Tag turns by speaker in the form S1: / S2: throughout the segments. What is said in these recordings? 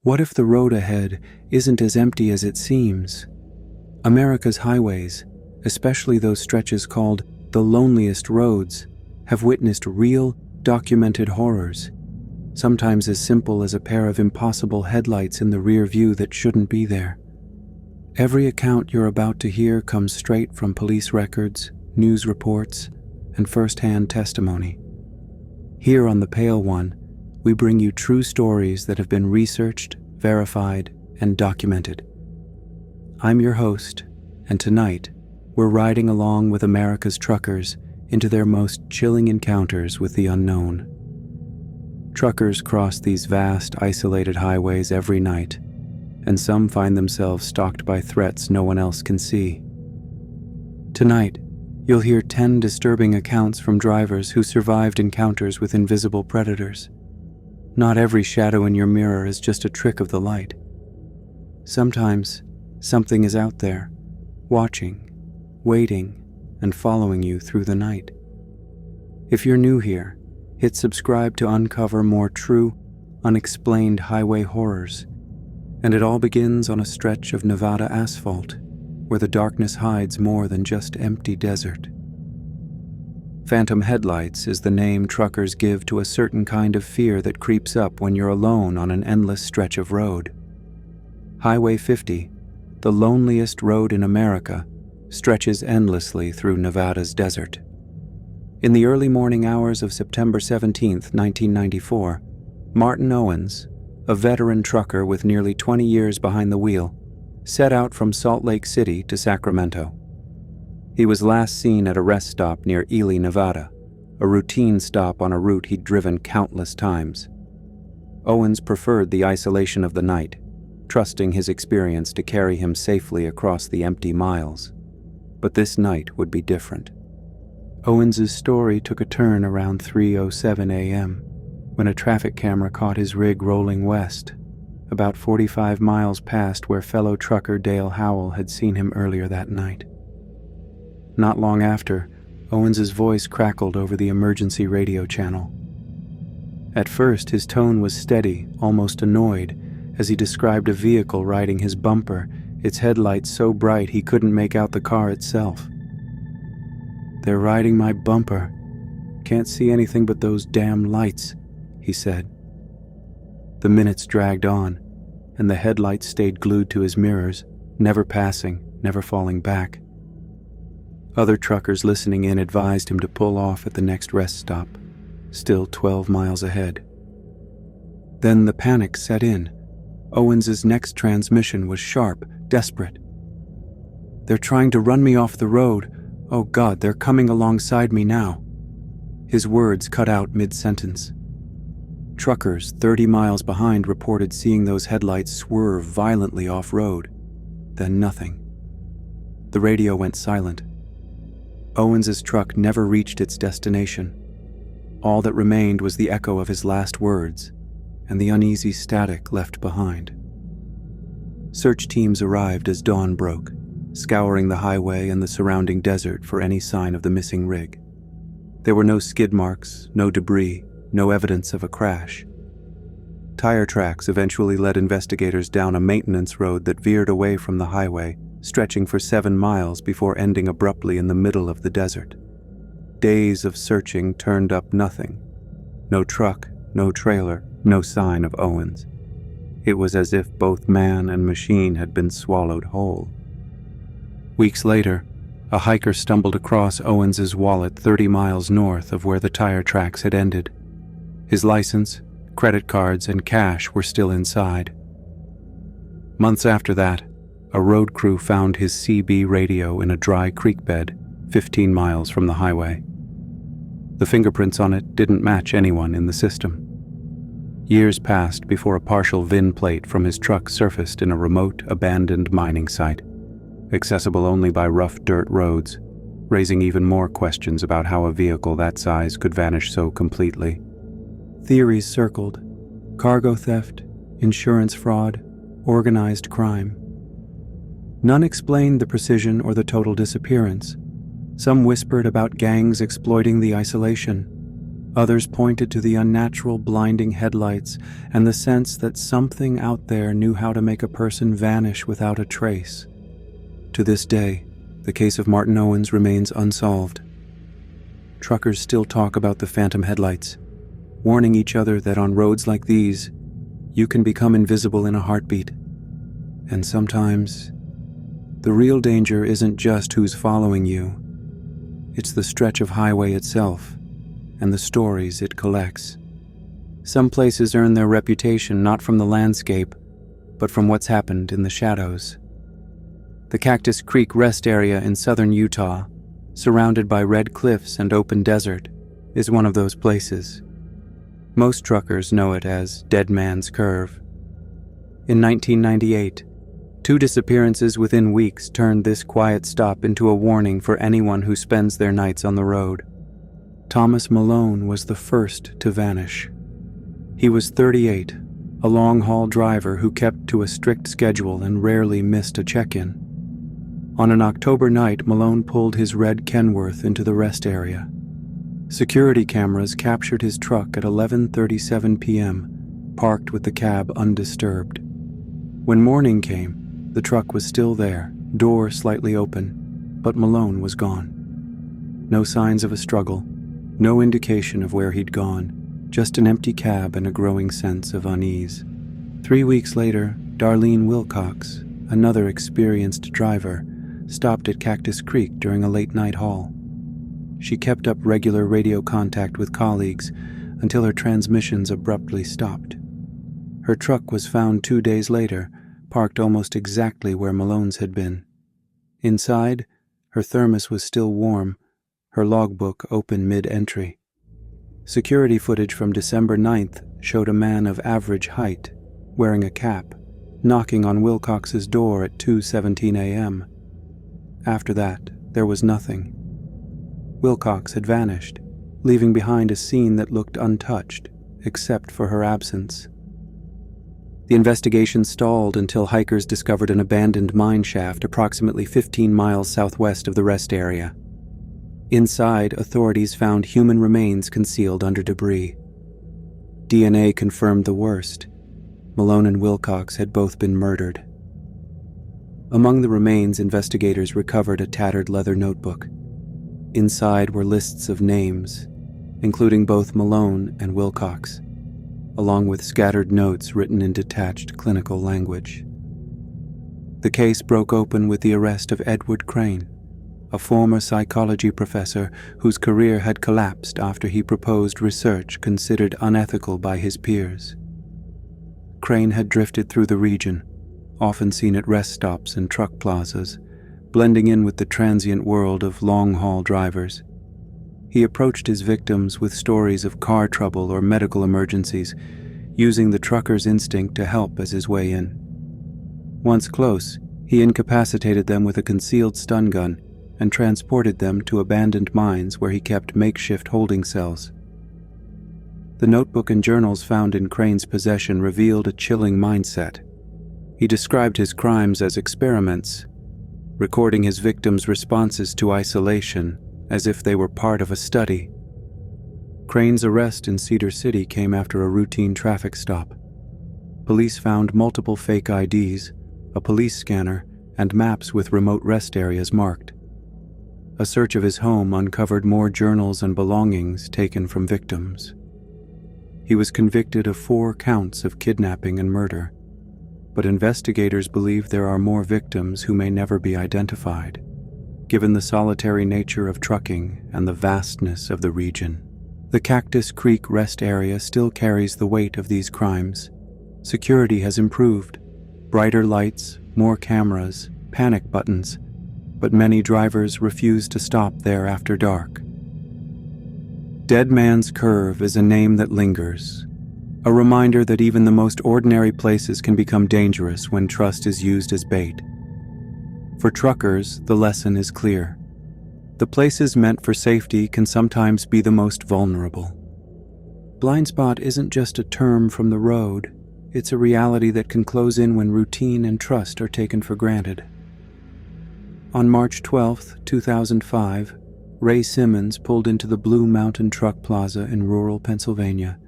S1: What if the road ahead isn't as empty as it seems? America's highways, especially those stretches called the loneliest roads, have witnessed real, documented horrors, sometimes as simple as a pair of impossible headlights in the rear view that shouldn't be there. Every account you're about to hear comes straight from police records, news reports, and first-hand testimony. Here on The Pale One, we bring you true stories that have been researched, verified, and documented. I'm your host, and tonight, we're riding along with America's truckers into their most chilling encounters with the unknown. Truckers cross these vast, isolated highways every night, and some find themselves stalked by threats no one else can see. Tonight, you'll hear 10 disturbing accounts from drivers who survived encounters with invisible predators. Not every shadow in your mirror is just a trick of the light. Sometimes, something is out there, watching, waiting, and following you through the night. If you're new here, hit subscribe to uncover more true, unexplained highway horrors. And it all begins on a stretch of Nevada asphalt, where the darkness hides more than just empty desert. Phantom headlights is the name truckers give to a certain kind of fear that creeps up when you're alone on an endless stretch of road. Highway 50, the loneliest road in America, stretches endlessly through Nevada's desert. In the early morning hours of September 17, 1994, Martin Owens, a veteran trucker with nearly 20 years behind the wheel, set out from Salt Lake City to Sacramento. He was last seen at a rest stop near Ely, Nevada, a routine stop on a route he'd driven countless times. Owens preferred the isolation of the night, trusting his experience to carry him safely across the empty miles. But this night would be different. Owens's story took a turn around 3:07 a.m., when a traffic camera caught his rig rolling west, about 45 miles past where fellow trucker Dale Howell had seen him earlier that night. Not long after, Owens's voice crackled over the emergency radio channel. At first, his tone was steady, almost annoyed, as he described a vehicle riding his bumper, its headlights so bright he couldn't make out the car itself. "They're riding my bumper. Can't see anything but those damn lights," he said. The minutes dragged on, and the headlights stayed glued to his mirrors, never passing, never falling back. Other truckers listening in advised him to pull off at the next rest stop, still 12 miles ahead. Then the panic set in. Owens's next transmission was sharp, desperate. "They're trying to run me off the road. Oh God, they're coming alongside me now." His words cut out mid-sentence. Truckers 30 miles behind reported seeing those headlights swerve violently off-road. Then nothing. The radio went silent. Owens's truck never reached its destination. All that remained was the echo of his last words and the uneasy static left behind. Search teams arrived as dawn broke, scouring the highway and the surrounding desert for any sign of the missing rig. There were no skid marks, no debris, no evidence of a crash. Tire tracks eventually led investigators down a maintenance road that veered away from the highway, stretching for 7 miles before ending abruptly in the middle of the desert. Days of searching turned up nothing. No truck, no trailer, no sign of Owens. It was as if both man and machine had been swallowed whole. Weeks later, a hiker stumbled across Owens's wallet 30 miles north of where the tire tracks had ended. His license, credit cards, and cash were still inside. Months after that, a road crew found his CB radio in a dry creek bed 15 miles from the highway. The fingerprints on it didn't match anyone in the system. Years passed before a partial VIN plate from his truck surfaced in a remote, abandoned mining site, accessible only by rough dirt roads, raising even more questions about how a vehicle that size could vanish so completely. Theories circled: cargo theft, insurance fraud, organized crime. None explained the precision or the total disappearance. Some whispered about gangs exploiting the isolation. Others pointed to the unnatural, blinding headlights and the sense that something out there knew how to make a person vanish without a trace. To this day, the case of Martin Owens remains unsolved. Truckers still talk about the phantom headlights, warning each other that on roads like these, you can become invisible in a heartbeat. And sometimes, the real danger isn't just who's following you. It's the stretch of highway itself and the stories it collects. Some places earn their reputation not from the landscape, but from what's happened in the shadows. The Cactus Creek Rest Area in southern Utah, surrounded by red cliffs and open desert, is one of those places. Most truckers know it as Dead Man's Curve. In 1998, 2 disappearances within weeks turned this quiet stop into a warning for anyone who spends their nights on the road. Thomas Malone was the first to vanish. He was 38, a long-haul driver who kept to a strict schedule and rarely missed a check-in. On an October night, Malone pulled his red Kenworth into the rest area. Security cameras captured his truck at 11:37 p.m., parked with the cab undisturbed. When morning came, the truck was still there, door slightly open, but Malone was gone. No signs of a struggle, no indication of where he'd gone, just an empty cab and a growing sense of unease. 3 weeks later, Darlene Wilcox, another experienced driver, stopped at Cactus Creek during a late-night haul. She kept up regular radio contact with colleagues until her transmissions abruptly stopped. Her truck was found 2 days later, parked almost exactly where Malone's had been. Inside, her thermos was still warm, her logbook open mid-entry. Security footage from December 9th showed a man of average height, wearing a cap, knocking on Wilcox's door at 2:17 a.m. After that, there was nothing. Wilcox had vanished, leaving behind a scene that looked untouched, except for her absence. The investigation stalled until hikers discovered an abandoned mine shaft approximately 15 miles southwest of the rest area. Inside, authorities found human remains concealed under debris. DNA confirmed the worst. Malone and Wilcox had both been murdered. Among the remains, investigators recovered a tattered leather notebook. Inside were lists of names, including both Malone and Wilcox, along with scattered notes written in detached clinical language. The case broke open with the arrest of Edward Crane, a former psychology professor whose career had collapsed after he proposed research considered unethical by his peers. Crane had drifted through the region, often seen at rest stops and truck plazas, blending in with the transient world of long-haul drivers. He approached his victims with stories of car trouble or medical emergencies, using the trucker's instinct to help as his way in. Once close, he incapacitated them with a concealed stun gun and transported them to abandoned mines where he kept makeshift holding cells. The notebook and journals found in Crane's possession revealed a chilling mindset. He described his crimes as experiments, recording his victims' responses to isolation as if they were part of a study. Crane's arrest in Cedar City came after a routine traffic stop. Police found multiple fake IDs, a police scanner, and maps with remote rest areas marked. A search of his home uncovered more journals and belongings taken from victims. He was convicted of 4 counts of kidnapping and murder, but investigators believe there are more victims who may never be identified, given the solitary nature of trucking and the vastness of the region. The Cactus Creek Rest Area still carries the weight of these crimes. Security has improved. Brighter lights, more cameras, panic buttons, but many drivers refuse to stop there after dark. Dead Man's Curve is a name that lingers, a reminder that even the most ordinary places can become dangerous when trust is used as bait. For truckers, the lesson is clear. The places meant for safety can sometimes be the most vulnerable. Blind spot isn't just a term from the road, it's a reality that can close in when routine and trust are taken for granted. On March 12, 2005, Ray Simmons pulled into the Blue Mountain Truck Plaza in rural Pennsylvania,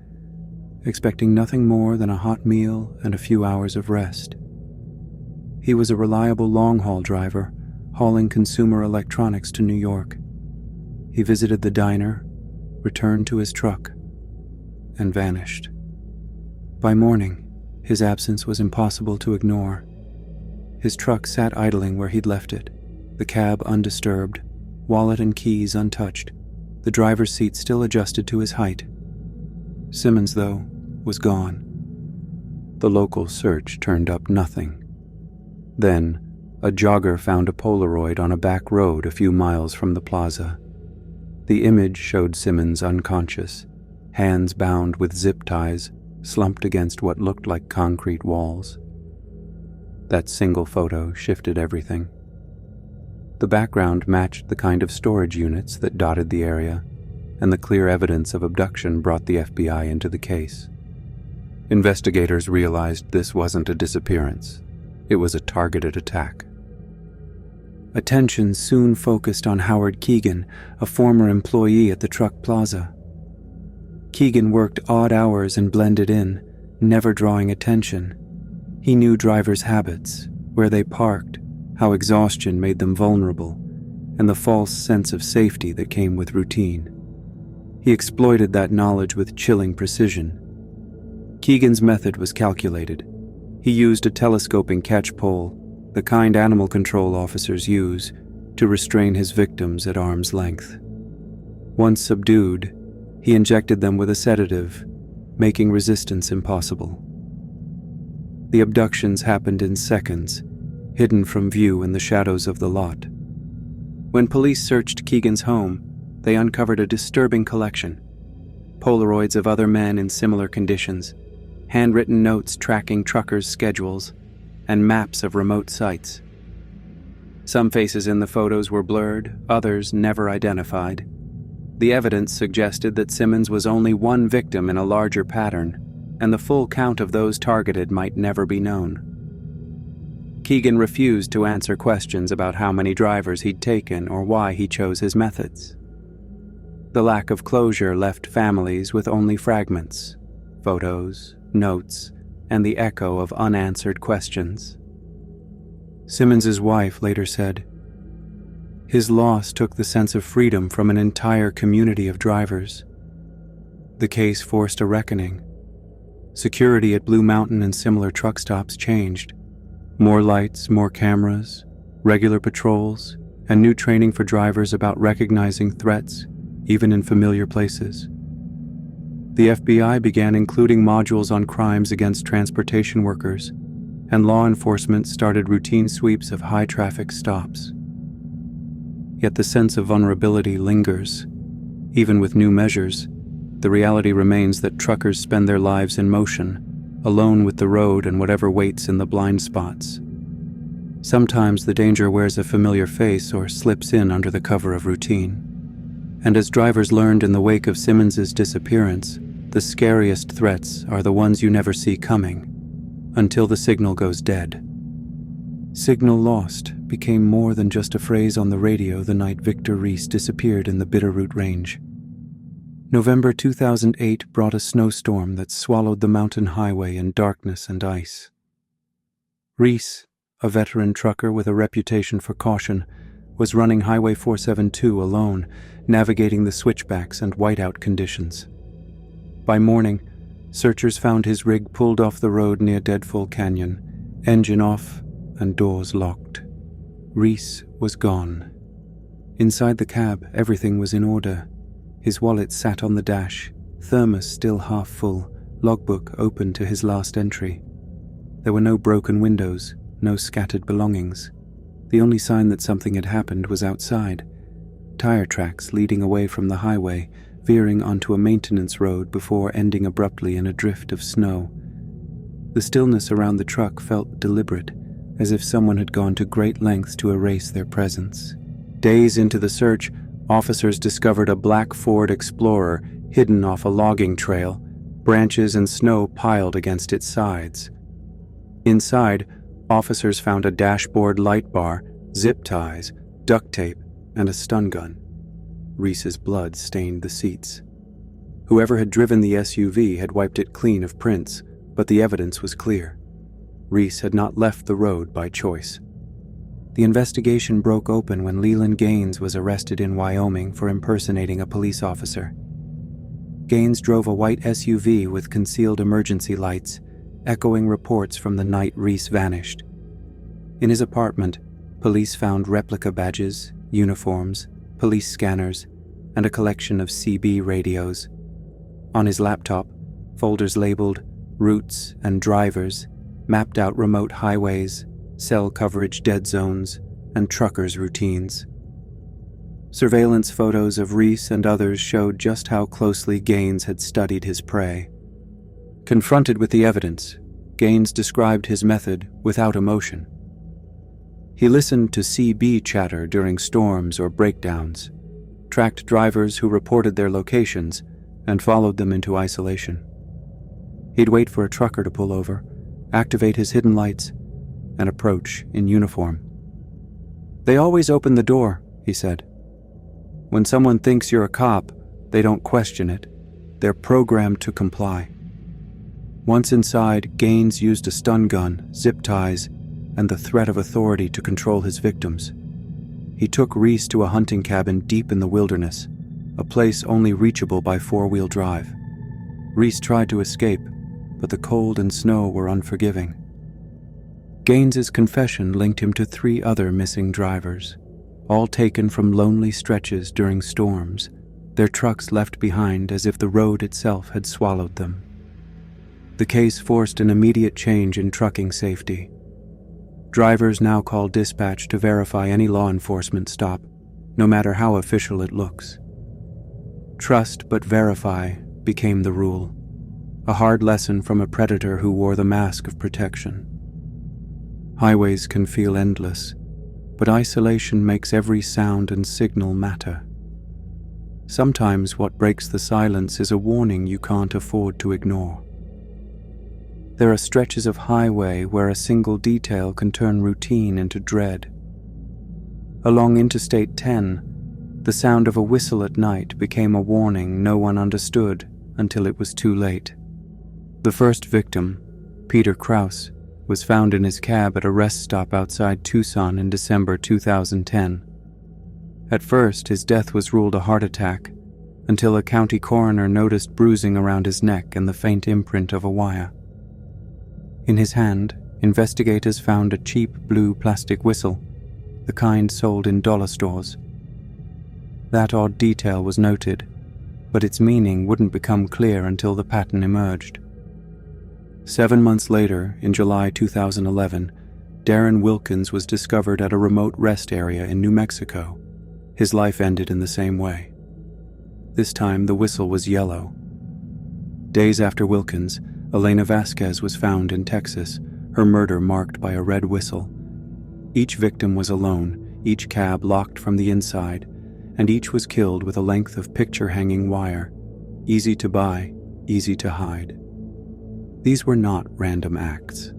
S1: expecting nothing more than a hot meal and a few hours of rest. He was a reliable long-haul driver, hauling consumer electronics to New York. He visited the diner, returned to his truck, and vanished. By morning, his absence was impossible to ignore. His truck sat idling where he'd left it, the cab undisturbed, wallet and keys untouched, the driver's seat still adjusted to his height. Simmons, though, was gone. The local search turned up nothing. Then, a jogger found a Polaroid on a back road a few miles from the plaza. The image showed Simmons unconscious, hands bound with zip ties, slumped against what looked like concrete walls. That single photo shifted everything. The background matched the kind of storage units that dotted the area, and the clear evidence of abduction brought the FBI into the case. Investigators realized this wasn't a disappearance. It was a targeted attack. Attention soon focused on Howard Keegan, a former employee at the truck plaza. Keegan worked odd hours and blended in, never drawing attention. He knew drivers' habits, where they parked, how exhaustion made them vulnerable, and the false sense of safety that came with routine. He exploited that knowledge with chilling precision. Keegan's method was calculated. He used a telescoping catch pole, the kind animal control officers use, to restrain his victims at arm's length. Once subdued, he injected them with a sedative, making resistance impossible. The abductions happened in seconds, hidden from view in the shadows of the lot. When police searched Keegan's home, they uncovered a disturbing collection: Polaroids of other men in similar conditions, handwritten notes tracking truckers' schedules, and maps of remote sites. Some faces in the photos were blurred, others never identified. The evidence suggested that Simmons was only one victim in a larger pattern, and the full count of those targeted might never be known. Keegan refused to answer questions about how many drivers he'd taken or why he chose his methods. The lack of closure left families with only fragments: photos, notes, and the echo of unanswered questions. Simmons's wife later said, "His loss took the sense of freedom from an entire community of drivers." The case forced a reckoning. Security at Blue Mountain and similar truck stops changed. More lights, more cameras, regular patrols, and new training for drivers about recognizing threats, even in familiar places. The FBI began including modules on crimes against transportation workers, and law enforcement started routine sweeps of high-traffic stops. Yet the sense of vulnerability lingers. Even with new measures, the reality remains that truckers spend their lives in motion, alone with the road and whatever waits in the blind spots. Sometimes the danger wears a familiar face or slips in under the cover of routine. And as drivers learned in the wake of Simmons's disappearance, the scariest threats are the ones you never see coming, until the signal goes dead. "Signal lost" became more than just a phrase on the radio the night Victor Reese disappeared in the Bitterroot Range. November 2008 brought a snowstorm that swallowed the mountain highway in darkness and ice. Reese, a veteran trucker with a reputation for caution, was running Highway 472 alone, navigating the switchbacks and whiteout conditions. By morning, searchers found his rig pulled off the road near Deadfall Canyon, engine off and doors locked. Reese was gone. Inside the cab, everything was in order. His wallet sat on the dash, thermos still half full, logbook open to his last entry. There were no broken windows, no scattered belongings. The only sign that something had happened was outside. Tire tracks leading away from the highway, veering onto a maintenance road before ending abruptly in a drift of snow. The stillness around the truck felt deliberate, as if someone had gone to great lengths to erase their presence. Days into the search, officers discovered a black Ford Explorer hidden off a logging trail, branches and snow piled against its sides. Inside, officers found a dashboard light bar, zip ties, duct tape, and a stun gun. Reese's blood stained the seats. Whoever had driven the SUV had wiped it clean of prints, but the evidence was clear. Reese had not left the road by choice. The investigation broke open when Leland Gaines was arrested in Wyoming for impersonating a police officer. Gaines drove a white SUV with concealed emergency lights, echoing reports from the night Reese vanished. In his apartment, police found replica badges, uniforms, police scanners, and a collection of CB radios. On his laptop, folders labeled routes and drivers mapped out remote highways, cell coverage dead zones, and truckers' routines. Surveillance photos of Reese and others showed just how closely Gaines had studied his prey. Confronted with the evidence, Gaines described his method without emotion. He listened to CB chatter during storms or breakdowns, tracked drivers who reported their locations, and followed them into isolation. He'd wait for a trucker to pull over, activate his hidden lights, and approach in uniform. "They always open the door," he said. "When someone thinks you're a cop, they don't question it. They're programmed to comply." Once inside, Gaines used a stun gun, zip ties, and the threat of authority to control his victims. He took Reese to a hunting cabin deep in the wilderness, a place only reachable by four-wheel drive. Reese tried to escape, but the cold and snow were unforgiving. Gaines's confession linked him to 3 other missing drivers, all taken from lonely stretches during storms, their trucks left behind as if the road itself had swallowed them. The case forced an immediate change in trucking safety. Drivers now call dispatch to verify any law enforcement stop, no matter how official it looks. Trust but verify became the rule, a hard lesson from a predator who wore the mask of protection. Highways can feel endless, but isolation makes every sound and signal matter. Sometimes what breaks the silence is a warning you can't afford to ignore. There are stretches of highway where a single detail can turn routine into dread. Along Interstate 10, the sound of a whistle at night became a warning no one understood until it was too late. The first victim, Peter Krause, was found in his cab at a rest stop outside Tucson in December 2010. At first, his death was ruled a heart attack, until a county coroner noticed bruising around his neck and the faint imprint of a wire. In his hand, investigators found a cheap blue plastic whistle, the kind sold in dollar stores. That odd detail was noted, but its meaning wouldn't become clear until the pattern emerged. 7 months later, in July 2011, Darren Wilkins was discovered at a remote rest area in New Mexico. His life ended in the same way. This time, the whistle was yellow. Days after Wilkins, Elena Vasquez was found in Texas, her murder marked by a red whistle. Each victim was alone, each cab locked from the inside, and each was killed with a length of picture-hanging wire. Easy to buy, easy to hide. These were not random acts.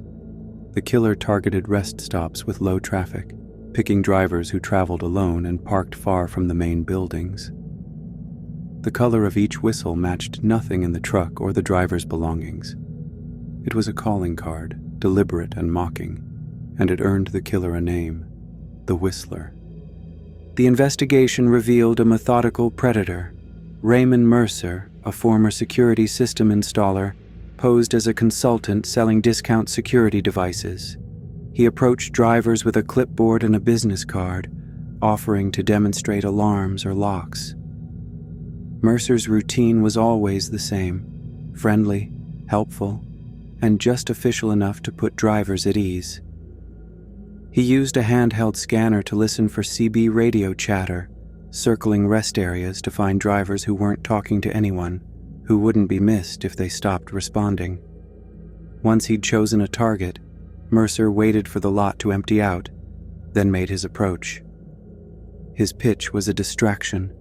S1: The killer targeted rest stops with low traffic, picking drivers who traveled alone and parked far from the main buildings. The color of each whistle matched nothing in the truck or the driver's belongings. It was a calling card, deliberate and mocking, and it earned the killer a name, the Whistler. The investigation revealed a methodical predator. Raymond Mercer, a former security system installer, posed as a consultant selling discount security devices. He approached drivers with a clipboard and a business card, offering to demonstrate alarms or locks. Mercer's routine was always the same: friendly, helpful, and just official enough to put drivers at ease. He used a handheld scanner to listen for CB radio chatter, circling rest areas to find drivers who weren't talking to anyone, who wouldn't be missed if they stopped responding. Once he'd chosen a target, Mercer waited for the lot to empty out, then made his approach. His pitch was a distraction.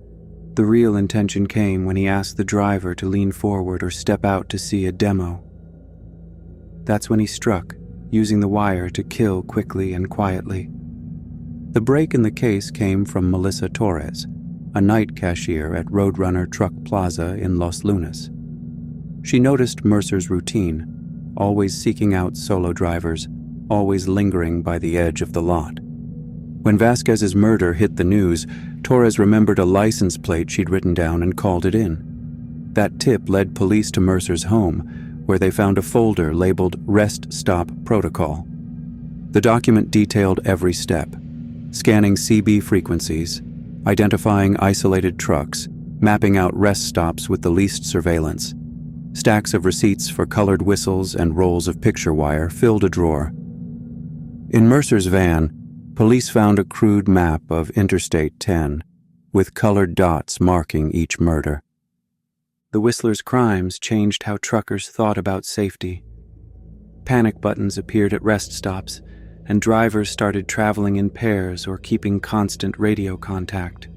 S1: The real intention came when he asked the driver to lean forward or step out to see a demo. That's when he struck, using the wire to kill quickly and quietly. The break in the case came from Melissa Torres, a night cashier at Roadrunner Truck Plaza in Los Lunas. She noticed Mercer's routine, always seeking out solo drivers, always lingering by the edge of the lot. When Vasquez's murder hit the news, Torres remembered a license plate she'd written down and called it in. That tip led police to Mercer's home, where they found a folder labeled Rest Stop Protocol. The document detailed every step, scanning CB frequencies, identifying isolated trucks, mapping out rest stops with the least surveillance. Stacks of receipts for colored whistles and rolls of picture wire filled a drawer. In Mercer's van, police found a crude map of Interstate 10, with colored dots marking each murder. The Whistler's crimes changed how truckers thought about safety. Panic buttons appeared at rest stops, and drivers started traveling in pairs or keeping constant radio contact.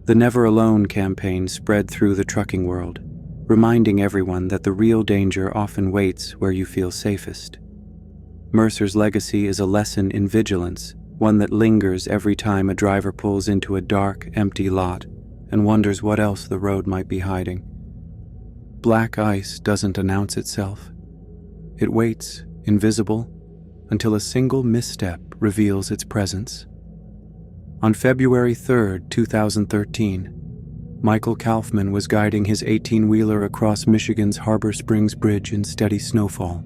S1: The Never Alone campaign spread through the trucking world, reminding everyone that the real danger often waits where you feel safest. Mercer's legacy is a lesson in vigilance, one that lingers every time a driver pulls into a dark, empty lot and wonders what else the road might be hiding. Black ice doesn't announce itself. It waits, invisible, until a single misstep reveals its presence. On February 3, 2013, Michael Kaufman was guiding his 18-wheeler across Michigan's Harbor Springs Bridge in steady snowfall.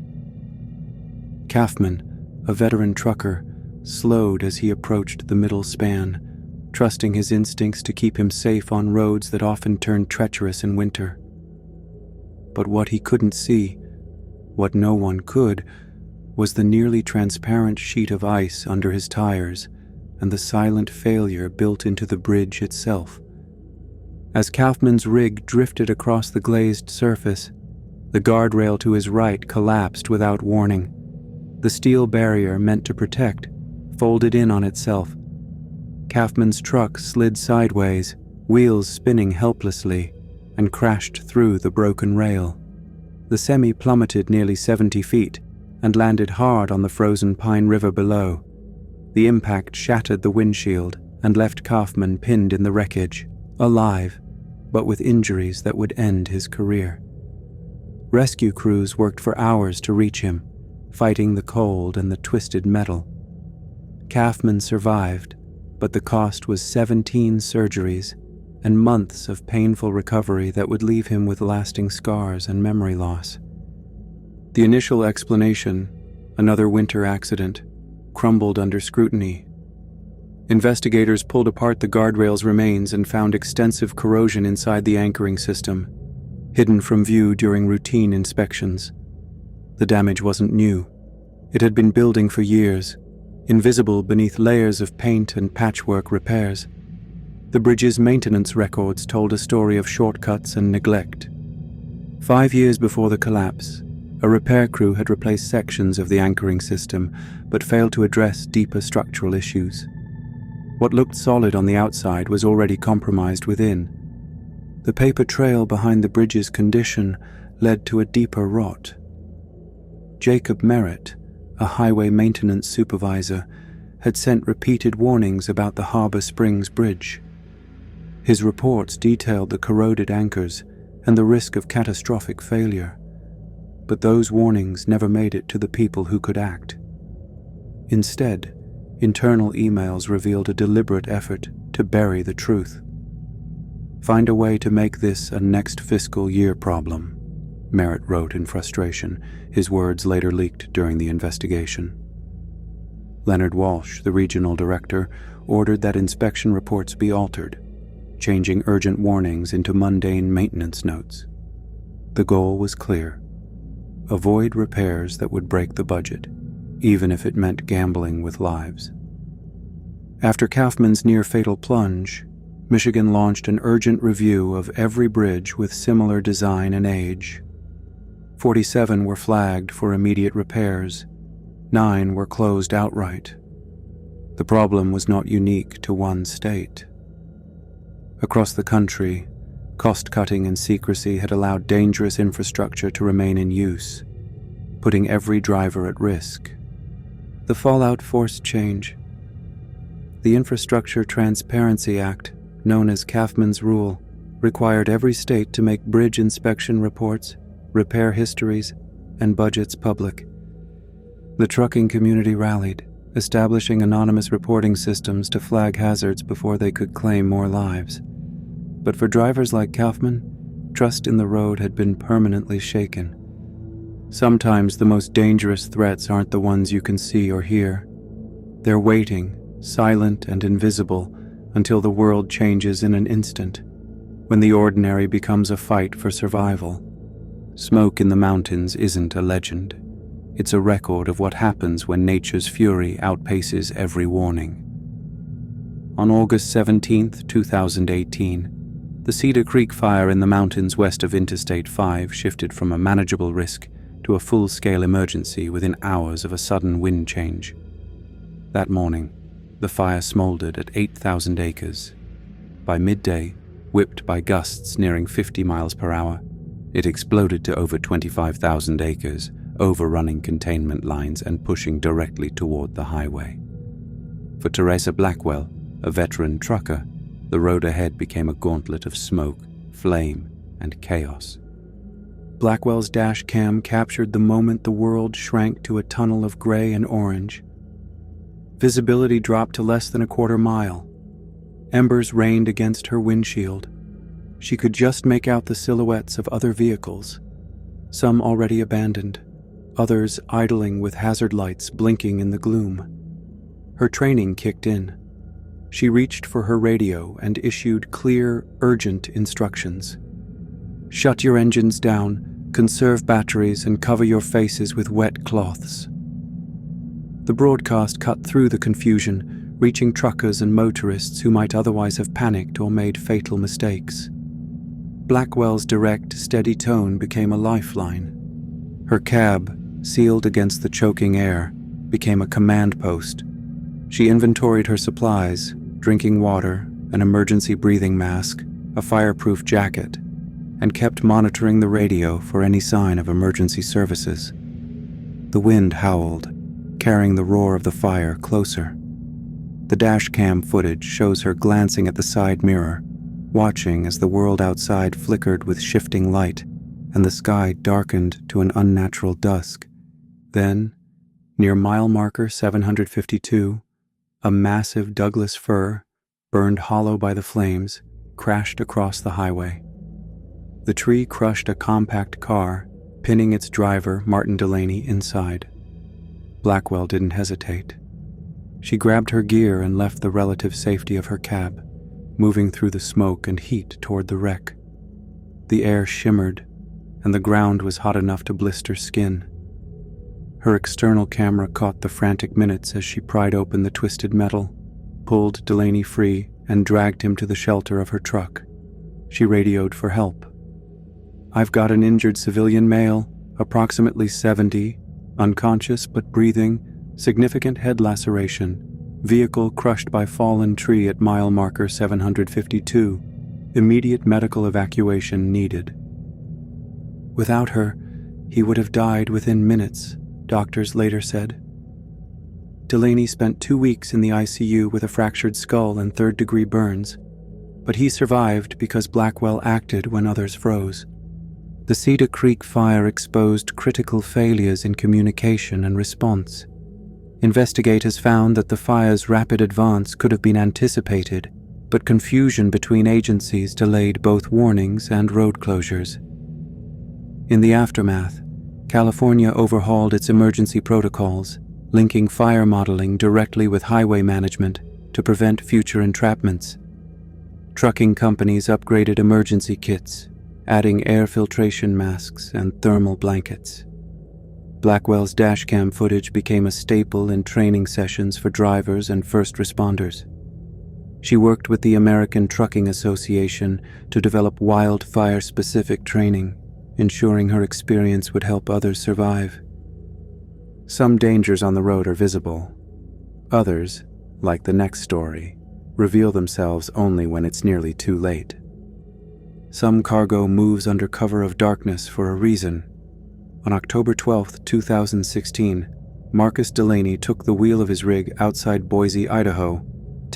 S1: Kaufman, a veteran trucker, slowed as he approached the middle span, trusting his instincts to keep him safe on roads that often turned treacherous in winter. But what he couldn't see, what no one could, was the nearly transparent sheet of ice under his tires and the silent failure built into the bridge itself. As Kaufman's rig drifted across the glazed surface, the guardrail to his right collapsed without warning. The steel barrier meant to protect folded in on itself. Kaufman's truck slid sideways, wheels spinning helplessly, and crashed through the broken rail. The semi plummeted nearly 70 feet and landed hard on the frozen Pine River below. The impact shattered the windshield and left Kaufman pinned in the wreckage, alive, but with injuries that would end his career. Rescue crews worked for hours to reach him, fighting the cold and the twisted metal. Kaufman survived, but the cost was 17 surgeries and months of painful recovery that would leave him with lasting scars and memory loss. The initial explanation, another winter accident, crumbled under scrutiny. Investigators pulled apart the guardrail's remains and found extensive corrosion inside the anchoring system, hidden from view during routine inspections. The damage wasn't new. It had been building for years, invisible beneath layers of paint and patchwork repairs. The bridge's maintenance records told a story of shortcuts and neglect. 5 years before the collapse, a repair crew had replaced sections of the anchoring system, but failed to address deeper structural issues. What looked solid on the outside was already compromised within. The paper trail behind the bridge's condition led to a deeper rot. Jacob Merritt, a highway maintenance supervisor, had sent repeated warnings about the Harbor Springs Bridge. His reports detailed the corroded anchors and the risk of catastrophic failure. But those warnings never made it to the people who could act. Instead, internal emails revealed a deliberate effort to bury the truth. "Find a way to make this a next fiscal year problem," Merritt wrote in frustration, his words later leaked during the investigation. Leonard Walsh, the regional director, ordered that inspection reports be altered, changing urgent warnings into mundane maintenance notes. The goal was clear: avoid repairs that would break the budget, even if it meant gambling with lives. After Kaufman's near-fatal plunge, Michigan launched an urgent review of every bridge with similar design and age. 47 were flagged for immediate repairs. 9 were closed outright. The problem was not unique to one state. Across the country, cost-cutting and secrecy had allowed dangerous infrastructure to remain in use, putting every driver at risk. The fallout forced change. The Infrastructure Transparency Act, known as Kaufman's Rule, required every state to make bridge inspection reports, repair histories, and budgets public. The trucking community rallied, establishing anonymous reporting systems to flag hazards before they could claim more lives. But for drivers like Kaufman, trust in the road had been permanently shaken. Sometimes the most dangerous threats aren't the ones you can see or hear. They're waiting, silent and invisible, until the world changes in an instant, when the ordinary becomes a fight for survival. Smoke in the mountains isn't a legend. It's a record of what happens when nature's fury outpaces every warning. On August 17, 2018, the Cedar Creek fire in the mountains west of Interstate 5 shifted from a manageable risk to a full-scale emergency within hours of a sudden wind change. That morning, the fire smoldered at 8,000 acres. By midday, whipped by gusts nearing 50 miles per hour, it exploded to over 25,000 acres, overrunning containment lines and pushing directly toward the highway. For Teresa Blackwell, a veteran trucker, the road ahead became a gauntlet of smoke, flame, and chaos. Blackwell's dash cam captured the moment the world shrank to a tunnel of gray and orange. Visibility dropped to less than a quarter mile. Embers rained against her windshield. She could just make out the silhouettes of other vehicles, some already abandoned, others idling with hazard lights blinking in the gloom. Her training kicked in. She reached for her radio and issued clear, urgent instructions. Shut your engines down, conserve batteries, and cover your faces with wet cloths. The broadcast cut through the confusion, reaching truckers and motorists who might otherwise have panicked or made fatal mistakes. Blackwell's direct, steady tone became a lifeline. Her cab, sealed against the choking air, became a command post. She inventoried her supplies, drinking water, an emergency breathing mask, a fireproof jacket, and kept monitoring the radio for any sign of emergency services. The wind howled, carrying the roar of the fire closer. The dash cam footage shows her glancing at the side mirror, watching as the world outside flickered with shifting light and the sky darkened to an unnatural dusk. Then, near mile marker 752, a massive Douglas fir, burned hollow by the flames, crashed across the highway. The tree crushed a compact car, pinning its driver, Martin Delaney, inside. Blackwell didn't hesitate. She grabbed her gear and left the relative safety of her cab, moving through the smoke and heat toward the wreck. The air shimmered, and the ground was hot enough to blister skin. Her external camera caught the frantic minutes as she pried open the twisted metal, pulled Delaney free, and dragged him to the shelter of her truck. She radioed for help. "I've got an injured civilian male, approximately 70, unconscious but breathing, significant head laceration, vehicle crushed by fallen tree at mile marker 752, immediate medical evacuation needed." Without her, he would have died within minutes, doctors later said. Delaney spent 2 weeks in the ICU with a fractured skull and third-degree burns, but he survived because Blackwell acted when others froze. The Cedar Creek fire exposed critical failures in communication and response. Investigators found that the fire's rapid advance could have been anticipated, but confusion between agencies delayed both warnings and road closures. In the aftermath, California overhauled its emergency protocols, linking fire modeling directly with highway management to prevent future entrapments. Trucking companies upgraded emergency kits, adding air filtration masks and thermal blankets. Blackwell's dashcam footage became a staple in training sessions for drivers and first responders. She worked with the American Trucking Association to develop wildfire-specific training, ensuring her experience would help others survive. Some dangers on the road are visible. Others, like the next story, reveal themselves only when it's nearly too late. Some cargo moves under cover of darkness for a reason. On October 12, 2016, Marcus Delaney took the wheel of his rig outside Boise, Idaho,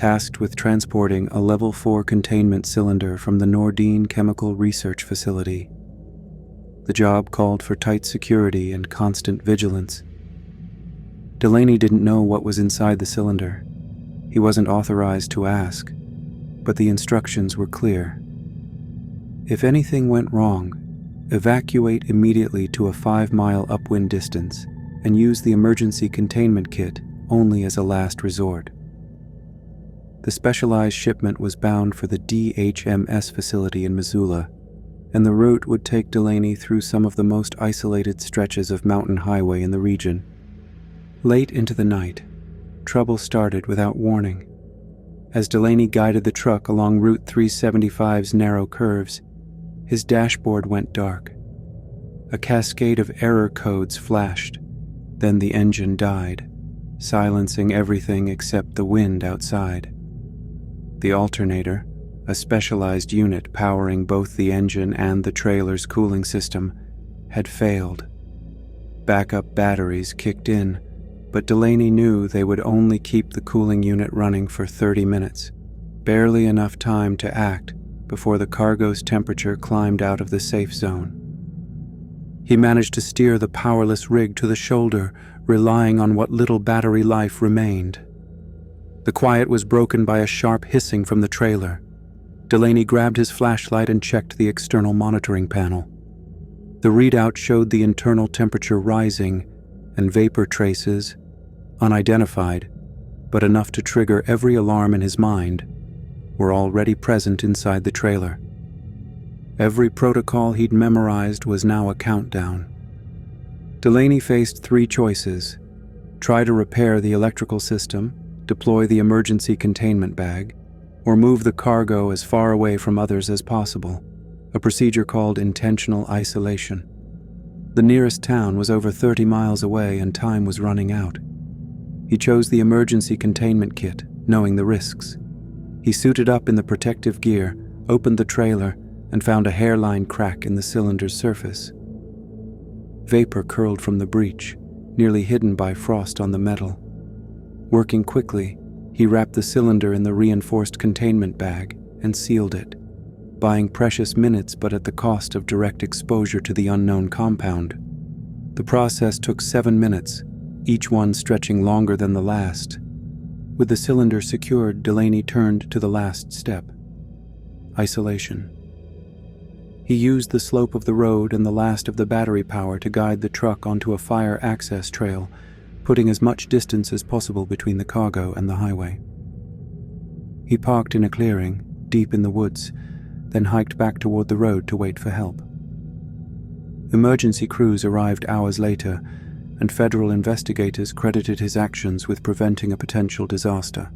S1: tasked with transporting a Level 4 containment cylinder from the Nordine Chemical Research Facility. The job called for tight security and constant vigilance. Delaney didn't know what was inside the cylinder. He wasn't authorized to ask, but the instructions were clear. If anything went wrong, evacuate immediately to a 5-mile upwind distance and use the emergency containment kit only as a last resort. The specialized shipment was bound for the DHMS facility in Missoula, and the route would take Delaney through some of the most isolated stretches of mountain highway in the region. Late into the night, trouble started without warning. As Delaney guided the truck along Route 375's narrow curves, his dashboard went dark. A cascade of error codes flashed, then the engine died, silencing everything except the wind outside. The alternator, a specialized unit powering both the engine and the trailer's cooling system, had failed. Backup batteries kicked in, but Delaney knew they would only keep the cooling unit running for 30 minutes, barely enough time to act before the cargo's temperature climbed out of the safe zone. He managed to steer the powerless rig to the shoulder, relying on what little battery life remained. The quiet was broken by a sharp hissing from the trailer. Delaney grabbed his flashlight and checked the external monitoring panel. The readout showed the internal temperature rising and vapor traces, unidentified, but enough to trigger every alarm in his mind, were already present inside the trailer. Every protocol he'd memorized was now a countdown. Delaney faced 3 choices: try to repair the electrical system, deploy the emergency containment bag, or move the cargo as far away from others as possible, a procedure called intentional isolation. The nearest town was over 30 miles away and time was running out. He chose the emergency containment kit, knowing the risks. He suited up in the protective gear, opened the trailer, and found a hairline crack in the cylinder's surface. Vapor curled from the breach, nearly hidden by frost on the metal. Working quickly, he wrapped the cylinder in the reinforced containment bag and sealed it, buying precious minutes but at the cost of direct exposure to the unknown compound. The process took 7 minutes, each one stretching longer than the last. With the cylinder secured, Delaney turned to the last step: isolation. He used the slope of the road and the last of the battery power to guide the truck onto a fire access trail, putting as much distance as possible between the cargo and the highway. He parked in a clearing, deep in the woods, then hiked back toward the road to wait for help. Emergency crews arrived hours later, and federal investigators credited his actions with preventing a potential disaster.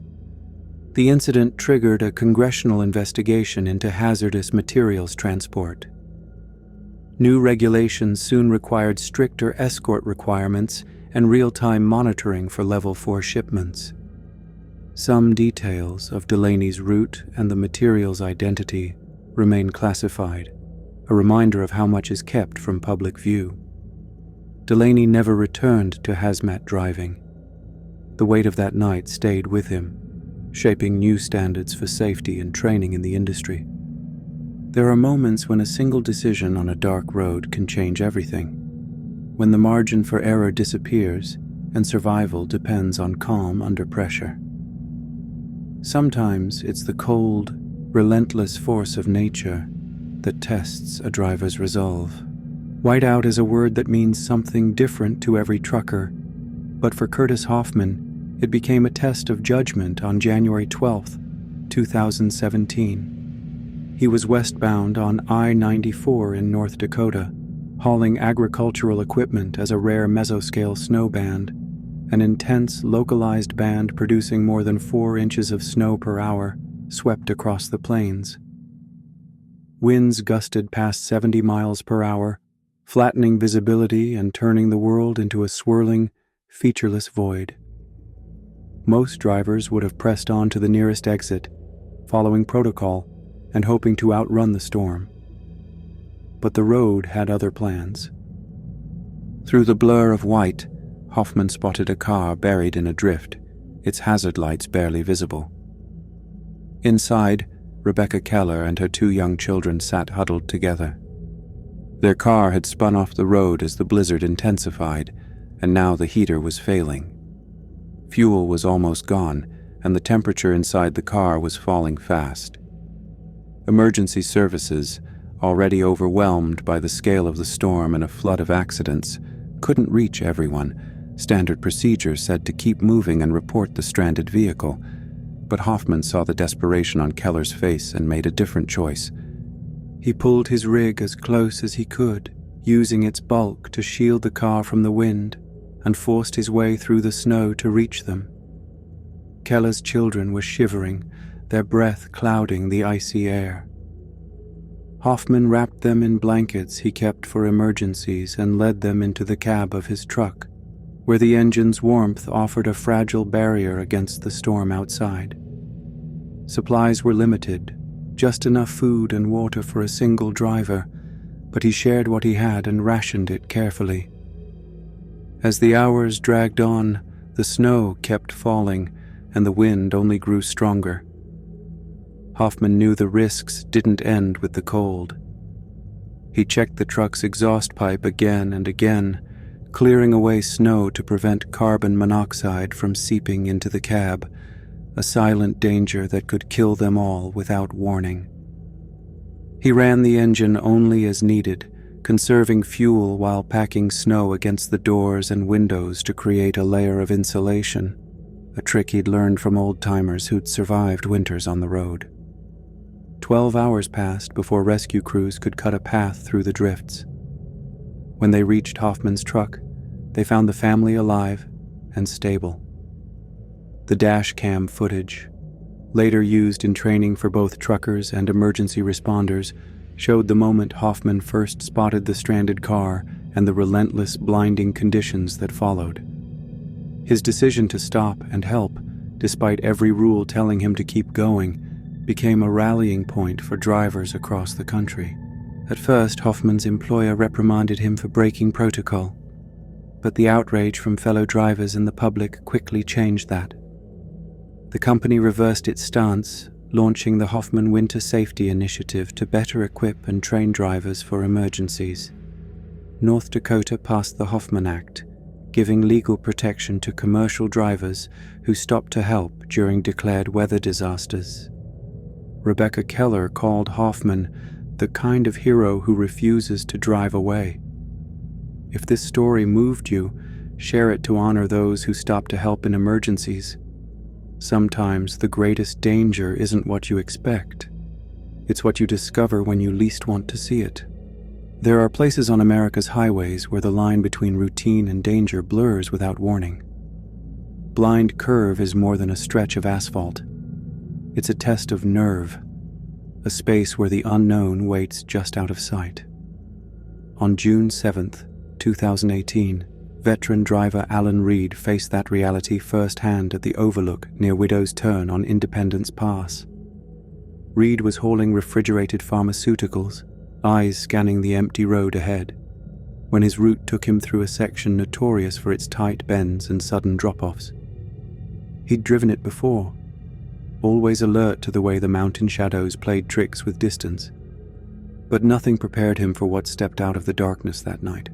S1: The incident triggered a congressional investigation into hazardous materials transport. New regulations soon required stricter escort requirements and real-time monitoring for Level 4 shipments. Some details of Delaney's route and the material's identity remain classified, a reminder of how much is kept from public view. Delaney never returned to hazmat driving. The weight of that night stayed with him, shaping new standards for safety and training in the industry. There are moments when a single decision on a dark road can change everything, when the margin for error disappears and survival depends on calm under pressure. Sometimes it's the cold, relentless force of nature that tests a driver's resolve. Whiteout is a word that means something different to every trucker, but for Curtis Hoffman, it became a test of judgment on January 12, 2017. He was westbound on I-94 in North Dakota, hauling agricultural equipment as a rare mesoscale snow band, an intense, localized band producing more than 4 inches of snow per hour, swept across the plains. Winds gusted past 70 miles per hour, flattening visibility and turning the world into a swirling, featureless void. Most drivers would have pressed on to the nearest exit, following protocol and hoping to outrun the storm. But the road had other plans. Through the blur of white, Hoffman spotted a car buried in a drift, its hazard lights barely visible. Inside, Rebecca Keller and her 2 young children sat huddled together. Their car had spun off the road as the blizzard intensified, and now the heater was failing. Fuel was almost gone, and the temperature inside the car was falling fast. Emergency services, already overwhelmed by the scale of the storm and a flood of accidents, couldn't reach everyone. Standard procedures said to keep moving and report the stranded vehicle, but Hoffman saw the desperation on Keller's face and made a different choice. He pulled his rig as close as he could, using its bulk to shield the car from the wind, and forced his way through the snow to reach them. Keller's children were shivering, their breath clouding the icy air. Hoffman wrapped them in blankets he kept for emergencies and led them into the cab of his truck, where the engine's warmth offered a fragile barrier against the storm outside. Supplies were limited, just enough food and water for a single driver, but he shared what he had and rationed it carefully. As the hours dragged on, the snow kept falling, and the wind only grew stronger. Hoffman knew the risks didn't end with the cold. He checked the truck's exhaust pipe again and again, clearing away snow to prevent carbon monoxide from seeping into the cab, a silent danger that could kill them all without warning. He ran the engine only as needed, conserving fuel while packing snow against the doors and windows to create a layer of insulation, a trick he'd learned from old-timers who'd survived winters on the road. 12 hours passed before rescue crews could cut a path through the drifts. When they reached Hoffman's truck, they found the family alive and stable. The dash cam footage, later used in training for both truckers and emergency responders, showed the moment Hoffman first spotted the stranded car and the relentless, blinding conditions that followed. His decision to stop and help, despite every rule telling him to keep going, became a rallying point for drivers across the country. At first, Hoffman's employer reprimanded him for breaking protocol, but the outrage from fellow drivers and the public quickly changed that. The company reversed its stance, launching the Hoffman Winter Safety Initiative to better equip and train drivers for emergencies. North Dakota passed the Hoffman Act, giving legal protection to commercial drivers who stopped to help during declared weather disasters. Rebecca Keller called Hoffman the kind of hero who refuses to drive away. If this story moved you, share it to honor those who stop to help in emergencies. Sometimes the greatest danger isn't what you expect. It's what you discover when you least want to see it. There are places on America's highways where the line between routine and danger blurs without warning. Blind Curve is more than a stretch of asphalt. It's a test of nerve, a space where the unknown waits just out of sight. On June 7th, 2018, veteran driver Alan Reed faced that reality firsthand at the overlook near Widow's Turn on Independence Pass. Reed was hauling refrigerated pharmaceuticals, eyes scanning the empty road ahead, when his route took him through a section notorious for its tight bends and sudden drop-offs. He'd driven it before, always alert to the way the mountain shadows played tricks with distance, but nothing prepared him for what stepped out of the darkness that night.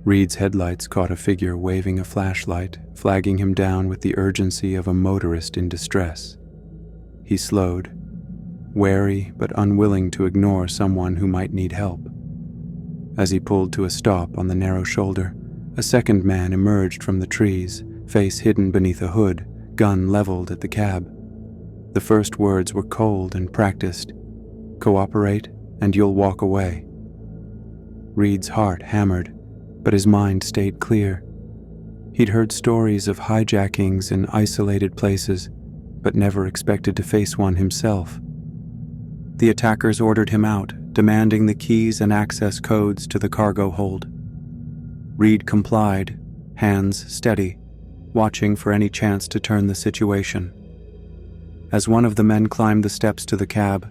S1: Reed's headlights caught a figure waving a flashlight, flagging him down with the urgency of a motorist in distress. He slowed, wary but unwilling to ignore someone who might need help. As he pulled to a stop on the narrow shoulder, a second man emerged from the trees, face hidden beneath a hood, gun leveled at the cab. The first words were cold and practiced. "Cooperate, and you'll walk away." Reed's heart hammered, but his mind stayed clear. He'd heard stories of hijackings in isolated places, but never expected to face one himself. The attackers ordered him out, demanding the keys and access codes to the cargo hold. Reed complied, hands steady, watching for any chance to turn the situation. As one of the men climbed the steps to the cab,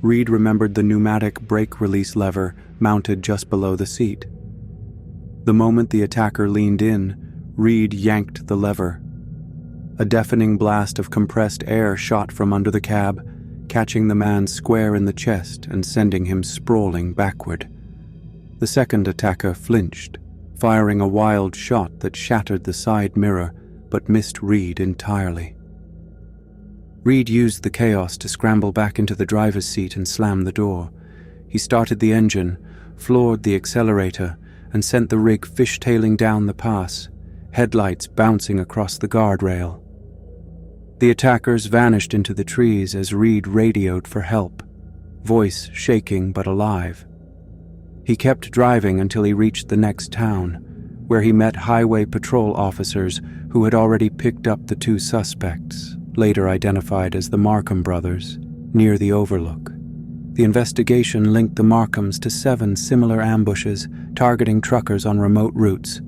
S1: Reed remembered the pneumatic brake release lever mounted just below the seat. The moment the attacker leaned in, Reed yanked the lever. A deafening blast of compressed air shot from under the cab, catching the man square in the chest and sending him sprawling backward. The second attacker flinched, firing a wild shot that shattered the side mirror but missed Reed entirely. Reed used the chaos to scramble back into the driver's seat and slam the door. He started the engine, floored the accelerator, and sent the rig fishtailing down the pass, headlights bouncing across the guardrail. The attackers vanished into the trees as Reed radioed for help, voice shaking but alive. He kept driving until he reached the next town, where he met highway patrol officers who had already picked up the two suspects, later identified as the Markham brothers, near the Overlook. The investigation linked the Markhams to 7 similar ambushes targeting truckers on remote routes,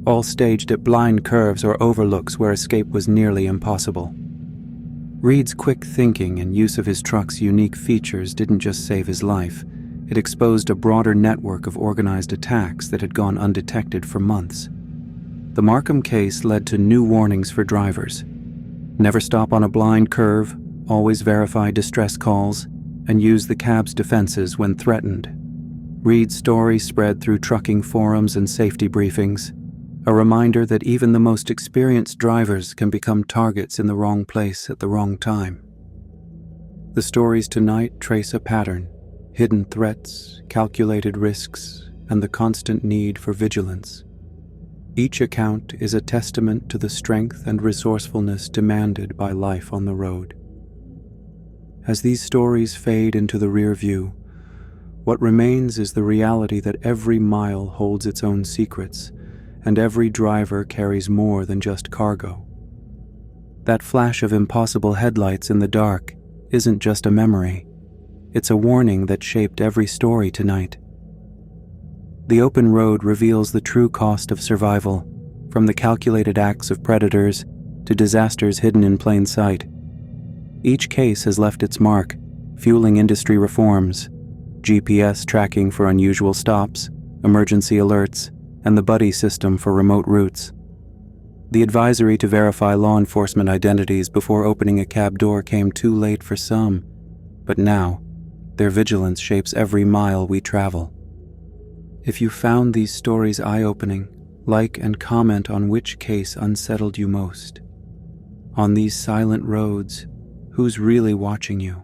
S1: all staged at blind curves or overlooks where escape was nearly impossible. Reed's quick thinking and use of his truck's unique features didn't just save his life, it exposed a broader network of organized attacks that had gone undetected for months. The Markham case led to new warnings for drivers. Never stop on a blind curve, always verify distress calls, and use the cab's defenses when threatened. Reed's story spread through trucking forums and safety briefings, a reminder that even the most experienced drivers can become targets in the wrong place at the wrong time. The stories tonight trace a pattern: hidden threats, calculated risks, and the constant need for vigilance. Each account is a testament to the strength and resourcefulness demanded by life on the road. As these stories fade into the rear view, what remains is the reality that every mile holds its own secrets, and every driver carries more than just cargo. That flash of impossible headlights in the dark isn't just a memory. It's a warning that shaped every story tonight. The open road reveals the true cost of survival, from the calculated acts of predators to disasters hidden in plain sight. Each case has left its mark, fueling industry reforms, GPS tracking for unusual stops, emergency alerts, and the buddy system for remote routes. The advisory to verify law enforcement identities before opening a cab door came too late for some, but now, their vigilance shapes every mile we travel. If you found these stories eye-opening, like and comment on which case unsettled you most. On these silent roads, who's really watching you?